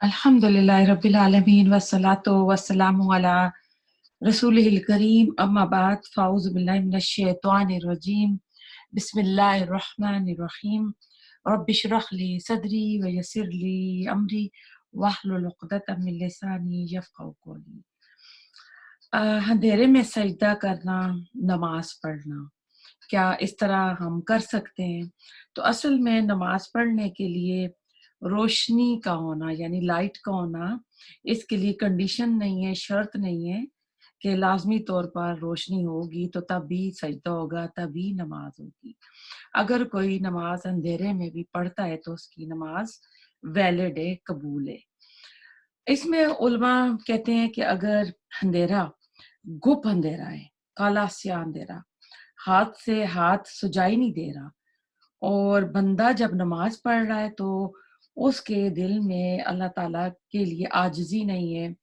अल्हम्दुलिल्लाहि रब्बिल आलमीन वस्सलातु वस्सलामु अला रसूलिहिल करीम अम्मा बाद फ़ाऊज़ु बिल्लाहि मिनश शैतानिर रजीम बिस्मिल्लाहिर रहमानिर रहीम रब्बि इश्रह ली सदरी व यस्सिर ली अमरी वाहलुल उक़दतम मिन लिसानी यफ़क़हू क़ौली। अंधेरे में सजदा करना, नमाज़ पढ़ना, क्या इस तरह हम कर सकते हैं? तो असल में नमाज़ पढ़ने के लिए रोशनी का होना यानी लाइट का होना, इसके लिए कंडीशन नहीं है, शर्त नहीं है कि लाज़मी तौर पर रोशनी होगी तो तभी सजदा होगा, तभी नमाज़ होगी। अगर कोई नमाज़ अंधेरे में भी पढ़ता है तो उसकी नमाज़ वैलिड है, कबूल है। इसमें उलमा कहते हैं कि अगर अंधेरा गुप अंधेरा है, काला स्या अंधेरा, हाथ से हाथ सुझाई नहीं दे रहा और बंदा जब नमाज़ पढ़ रहा है तो उसके दिल में अल्लाह ताला के लिए आजिज़ी नहीं है,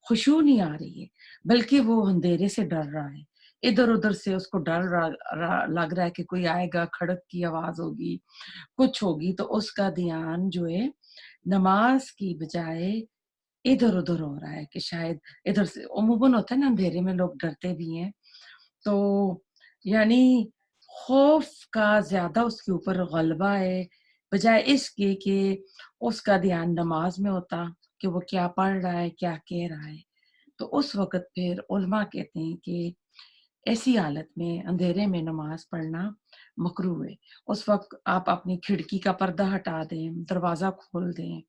खुशू नहीं आ रही है, बल्कि वो अंधेरे से डर रहा है। इधर-उधर से उसको डर लग रहा है कि कोई आएगा, खड़क की आवाज़ होगी, कुछ होगी, तो उसका ध्यान जो है नमाज़ की बजाय इधर-उधर हो रहा है कि शायद इधर से अमूमन होता है ना अंधेरे में लोग डरते भी हैं। तो यानी खौफ का ज़्यादा उसके ऊपर गलबा है, बजाए इसके कि उसका ध्यान नमाज़ में होता कि वो क्या पढ़ रहा है, क्या कह रहा है। तो उस वक़्त फिर उलमा कहते हैं कि ऐसी हालत में अंधेरे में नमाज़ पढ़ना मकरूह है। उस वक़्त आप अपनी खिड़की का पर्दा हटा दें, दरवाज़ा खोल दें,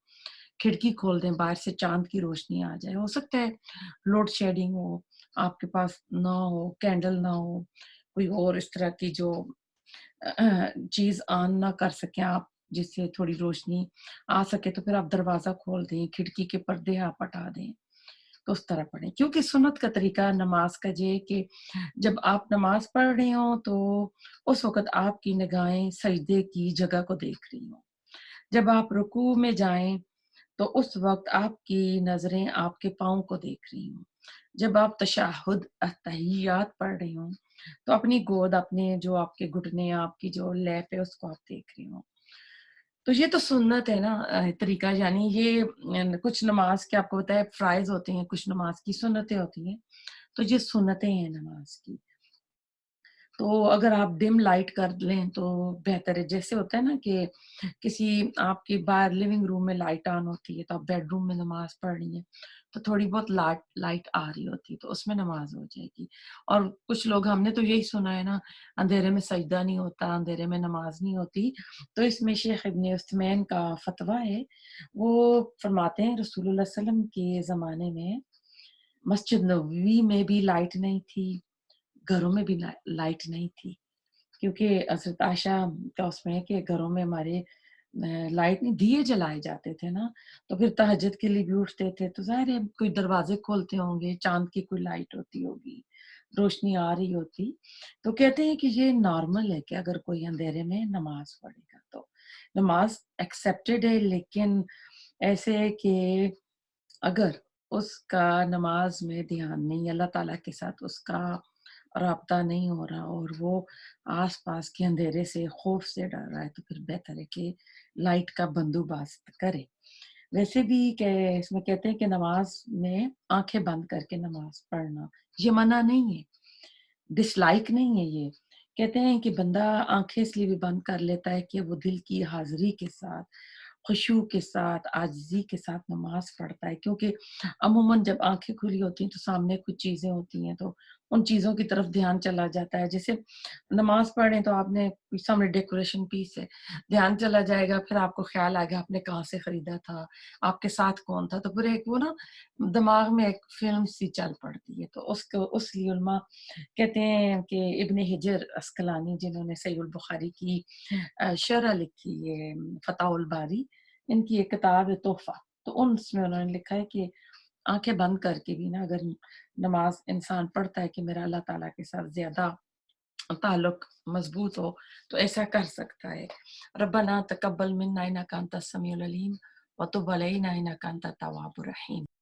खिड़की खोल दें, बाहर से चाँद की रोशनी आ जाए। हो सकता है लोड शेडिंग हो, आपके पास ना हो, कैंडल ना हो, कोई और इस तरह की जो चीज़ ऑन ना कर सकें आप, जिससे थोड़ी रोशनी आ सके, तो फिर आप दरवाज़ा खोल दें, खिड़की के पर्दे आप हटा दें, तो उस तरह पढ़ें। क्योंकि सुन्नत का तरीका नमाज़ का ये है कि जब आप नमाज़ पढ़ रहे हों, तो उस वक़्त आपकी निगाहें सजदे की जगह को देख रही हों। जब आप रुकू में जाएँ, तो उस वक़्त आपकी नज़रें आपके पाँव को देख रही हों। जब आप तशहुद अत्तहियात पढ़ रहे हों, तो अपनी गोद, अपने जो आपके घुटने, आपकी जो लैप है, उसको आप देख रहे हों। तो ये तो सुन्नत है ना, तरीका, यानी ये कुछ नमाज़ के आपको पता है फ़राइज़ होते हैं, कुछ नमाज़ की सुन्नतें होती हैं, तो ये सुन्नतें हैं नमाज़ की। तो अगर आप डिम लाइट कर लें तो बेहतर है। जैसे होता है ना कि किसी आपके बाहर लिविंग रूम में लाइट ऑन होती है, तो आप बेडरूम में नमाज़ पढ़ रही हैं, तो थोड़ी बहुत लाट लाइट आ रही होती है, तो उसमें नमाज़ हो जाएगी। और कुछ लोग, हमने तो यही सुना है ना, अंधेरे में सजदा नहीं होता, अंधेरे में नमाज़ नहीं होती। तो इसमें शेख इब्न उस्मैन का फ़तवा है, वो फरमाते हैं रसूलुल्लाह सल्लल्लाहु अलैहि वसल्लम के ज़माने में मस्जिद नबवी में भी लाइट नहीं थी, घरों में भी लाइट नहीं थी। क्योंकि हज़रत आयशा का उसमें है कि घरों में हमारे लाइट नहीं, दिए जलाए जाते थे ना, तो फिर तहज्जुद के लिए भी उठते थे, तो ज़ाहिर है कोई दरवाज़े खोलते होंगे, चाँद की कोई लाइट होती होगी, रोशनी आ रही होती। तो कहते हैं कि ये नॉर्मल है कि अगर कोई अंधेरे में नमाज़ पढ़ेगा तो। नमाज़ एक्सेप्टेड है, लेकिन ऐसे है कि अगर उसका नमाज़ में ध्यान नहीं, अल्लाह ताला के साथ उसका राब्ता नहीं हो रहा और वो आस-पास के अंधेरे से, खौफ से डर रहा है, तो फिर बेहतर है कि लाइट का बंदोबस्त करे। वैसे भी के इसमें कहते हैं कि नमाज़ में आँखें बंद करके नमाज़ पढ़ना, ये मना नहीं है, डिसलाइक नहीं है ये। कहते हैं कि बंदा आँखें इसलिए भी बंद कर लेता है कि वो दिल की हाज़िरी के साथ, खुशू के साथ, आजिज़ी के साथ नमाज़ पढ़ता है, क्योंकि अमूमन जब आँखें खुली होती हैं तो सामने कुछ चीज़ें होती हैं, तो उन चीज़ों की तरफ ध्यान चला जाता है। जैसे नमाज़ पढ़ रहे हैं तो आपने कोई सामने डेकोरेशन पीस है, ध्यान चला जाएगा, फिर आपको ख़्याल आएगा आपने कहाँ से खरीदा था, आपके साथ कौन था, तो फिर एक वो ना दिमाग में एक फ़िल्म सी चल पड़ती है। तो उसको उस लिए उलमा कहते हैं कि इब्न हिजर अस्कलानी, जिन्होंने सहीह उल बुखारी की शरह लिखी है, फ़ताहुल बारी, इनकी एक किताब है तोहफ़ा, तो उसमें उन्होंने लिखा है कि आँखें बंद करके भी ना अगर नमाज़ इंसान पढ़ता है कि मेरा अल्लाह ताला के साथ ज़्यादा ताल्लुक मज़बूत हो, तो ऐसा कर सकता है। रब्बना तक़ब्बल मिन्ना इन्नका अंतस समीउल अलीम व तुब अलैना इन्नका अंतत तव्वाबुर रहीम।